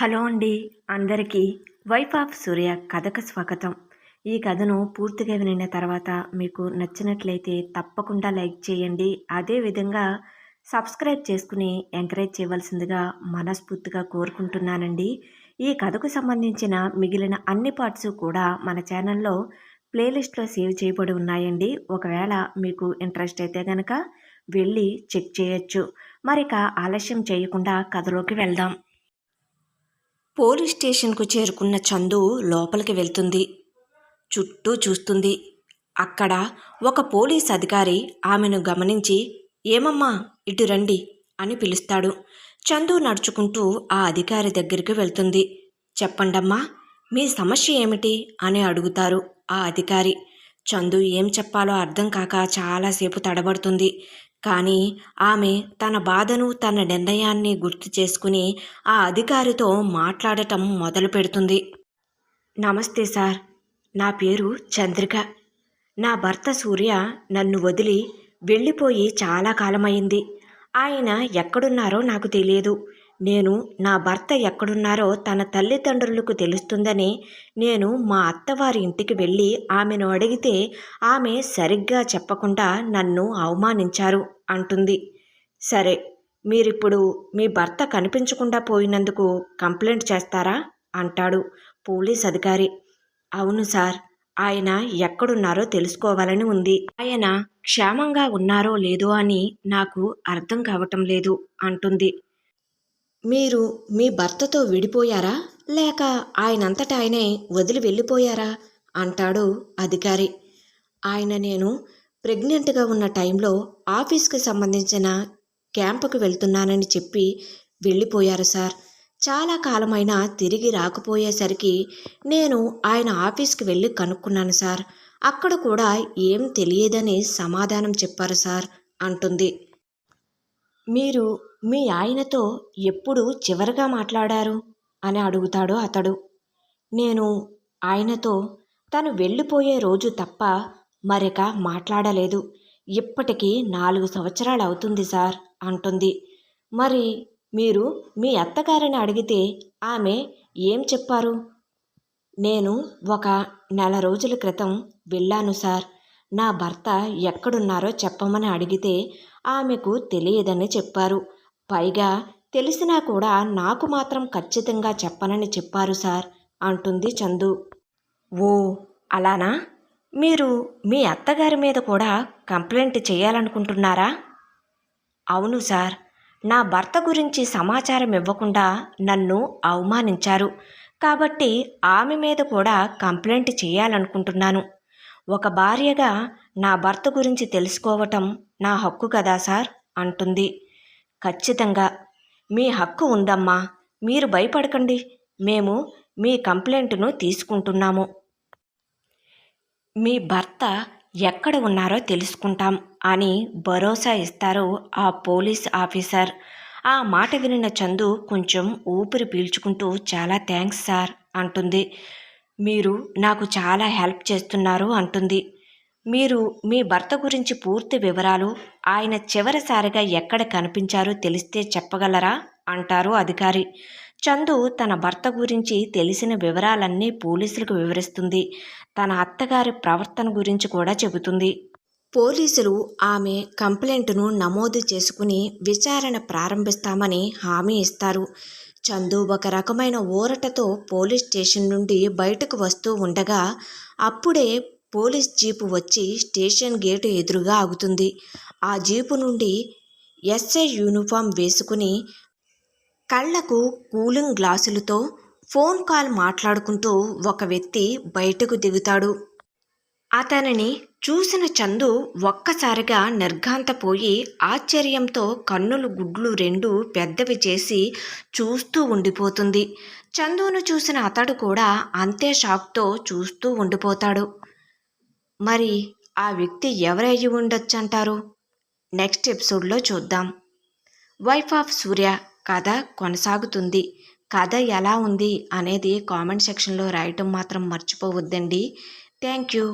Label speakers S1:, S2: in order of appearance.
S1: Hello అండి. అందరికీ wife of సూర్య కథకు స్వాగతం. ఈ కథను పూర్తిగా వినిన తర్వాత మీకు నచ్చినట్లయితే తప్పకుండా లైక్ చేయండి. అదేవిధంగా సబ్స్క్రైబ్ చేసుకుని ఎంకరేజ్ చేయవలసిందిగా మనస్ఫూర్తిగా కోరుకుంటున్నానండి. ఈ కథకు సంబంధించిన మిగిలిన అన్ని పార్ట్స్ కూడా మన ఛానల్లో ప్లేలిస్ట్లో సేవ్ చేయబడి ఉన్నాయండి. ఒకవేళ మీకు ఇంట్రెస్ట్ అయితే కనుక వెళ్ళి చెక్ చేయొచ్చు. మరిక ఆలస్యం చేయకుండా కథలోకి వెళ్దాం. పోలీస్ స్టేషన్కు చేరుకున్న చందు లోపలికి వెళ్తుంది. చుట్టూ చూస్తుంది. అక్కడ ఒక పోలీస్ అధికారి ఆమెను గమనించి, ఏమమ్మా ఇటు రండి అని పిలుస్తాడు. చందు నడుచుకుంటూ ఆ అధికారి దగ్గరికి వెళ్తుంది. చెప్పండమ్మా, మీ సమస్య ఏమిటి అని అడుగుతారు ఆ అధికారి. చందు ఏం చెప్పాలో అర్థం కాక చాలాసేపు తడబడుతుంది. కానీ ఆమె తన బాధను తన నిర్ణయాన్ని గుర్తు చేసుకుని ఆ అధికారితో మాట్లాడటం మొదలు పెడుతుంది. నమస్తే సార్, నా పేరు చంద్రిక. నా భర్త సూర్య నన్ను వదిలి వెళ్ళిపోయి చాలా కాలమైంది. ఆయన ఎక్కడున్నారో నాకు తెలియదు. నేను నా భర్త ఎక్కడున్నారో తన తల్లిదండ్రులకు తెలుస్తుందని నేను మా అత్తవారి ఇంటికి వెళ్ళి ఆమెను అడిగితే ఆమె సరిగ్గా చెప్పకుండా నన్ను అవమానించారు అంటుంది. సరే, మీరిప్పుడు మీ భర్త కనిపించకుండా పోయినందుకు కంప్లైంట్ చేస్తారా అంటాడు పోలీస్ అధికారి. అవును సార్, ఆయన ఎక్కడున్నారో తెలుసుకోవాలని ఉంది. ఆయన క్షేమంగా ఉన్నారో లేదో అని నాకు అర్థం కావటం లేదు అంటుంది. మీరు మీ భర్తతో విడిపోయారా, లేక ఆయనంతటా ఆయనే వదిలి వెళ్ళిపోయారా అంటాడు అధికారి. నేను ప్రెగ్నెంట్గా ఉన్న టైంలో ఆఫీస్కి సంబంధించిన క్యాంపుకి వెళ్తున్నానని చెప్పి వెళ్ళిపోయారు సార్. చాలా కాలమైనా తిరిగి రాకపోయేసరికి నేను ఆయన ఆఫీస్కి వెళ్ళి కనుక్కున్నాను సార్. అక్కడ కూడా ఏం తెలియదని సమాధానం చెప్పారు సార్ అంటుంది. మీరు మీ ఆయనతో ఎప్పుడు చివరగా మాట్లాడారు అని అడుగుతాడు అతడు. నేను ఆయనతో తను వెళ్ళిపోయే రోజు తప్ప మరొక మాట్లాడలేదు. ఇప్పటికీ 4 సంవత్సరాలు అవుతుంది సార్ అంటుంది. మరి మీరు మీ అత్తగారిని అడిగితే ఆమె ఏం చెప్పారు? నేను ఒక నెల రోజుల క్రితం వెళ్ళాను సార్. నా భర్త ఎక్కడున్నారో చెప్పమని అడిగితే ఆమెకు తెలియదని చెప్పారు. పైగా తెలిసినా కూడా నాకు మాత్రం ఖచ్చితంగా చెప్పనని చెప్పారు సార్ అంటుంది చందు. ఓ అలానా? మీరు మీ అత్తగారి మీద కూడా కంప్లైంట్ చేయాలనుకుంటున్నారా? అవును సార్, నా భర్త గురించి సమాచారం ఇవ్వకుండా నన్ను అవమానించారు. కాబట్టి ఆమె మీద కూడా కంప్లైంట్ చేయాలనుకుంటున్నాను. ఒక భార్యగా నా భర్త గురించి తెలుసుకోవటం నా హక్కు కదా సార్ అంటుంది. ఖచ్చితంగా మీ హక్కు ఉందమ్మా, మీరు భయపడకండి. మేము మీ కంప్లైంట్ను తీసుకుంటున్నాము. మీ భర్త ఎక్కడ ఉన్నారో తెలుసుకుంటాం అని భరోసా ఇస్తారు ఆ పోలీస్ ఆఫీసర్. ఆ మాట వినిన చందు కొంచెం ఊపిరి పీల్చుకుంటూ చాలా థ్యాంక్స్ సార్ అంటుంది. మీరు నాకు చాలా హెల్ప్ చేస్తున్నారు అంటుంది. మీరు మీ భర్త గురించి పూర్తి వివరాలు, ఆయన చివరిసారిగా ఎక్కడ కనిపించారో తెలిస్తే చెప్పగలరా అంటారు అధికారి. చందు తన భర్త గురించి తెలిసిన వివరాలన్నీ పోలీసులకు వివరిస్తుంది. తన అత్తగారి ప్రవర్తన గురించి కూడా చెబుతుంది. పోలీసులు ఆమె కంప్లైంట్ను నమోదు చేసుకుని విచారణ ప్రారంభిస్తామని హామీ ఇస్తారు. చందు ఒక రకమైన ఊరటతో పోలీస్ స్టేషన్ నుండి బయటకు వస్తూ ఉండగా అప్పుడే పోలీస్ జీపు వచ్చి స్టేషన్ గేటు ఎదురుగా ఆగుతుంది. ఆ జీపు నుండి ఎస్ఐ యూనిఫామ్ వేసుకుని కళ్లకు కూలింగ్ గ్లాసులతో ఫోన్ కాల్ మాట్లాడుకుంటూ ఒక వ్యక్తి బయటకు దిగుతాడు. అతనిని చూసిన చందు ఒక్కసారిగా నిర్ఘాంతపోయి ఆశ్చర్యంతో కన్నులు గుడ్లు 2 పెద్దవి చేసి చూస్తూ ఉండిపోతుంది. చందును చూసిన అతడు కూడా అంతే షాక్తో చూస్తూ ఉండిపోతాడు. మరి ఆ వ్యక్తి ఎవరయ్యి ఉండొచ్చంటారు? నెక్స్ట్ ఎపిసోడ్లో చూద్దాం. వైఫ్ ఆఫ్ సూర్య కథ కొనసాగుతుంది. కథ ఎలా ఉంది అనేది కామెంట్ సెక్షన్లో రాయటం మాత్రం మర్చిపోవద్దండి. Thank you.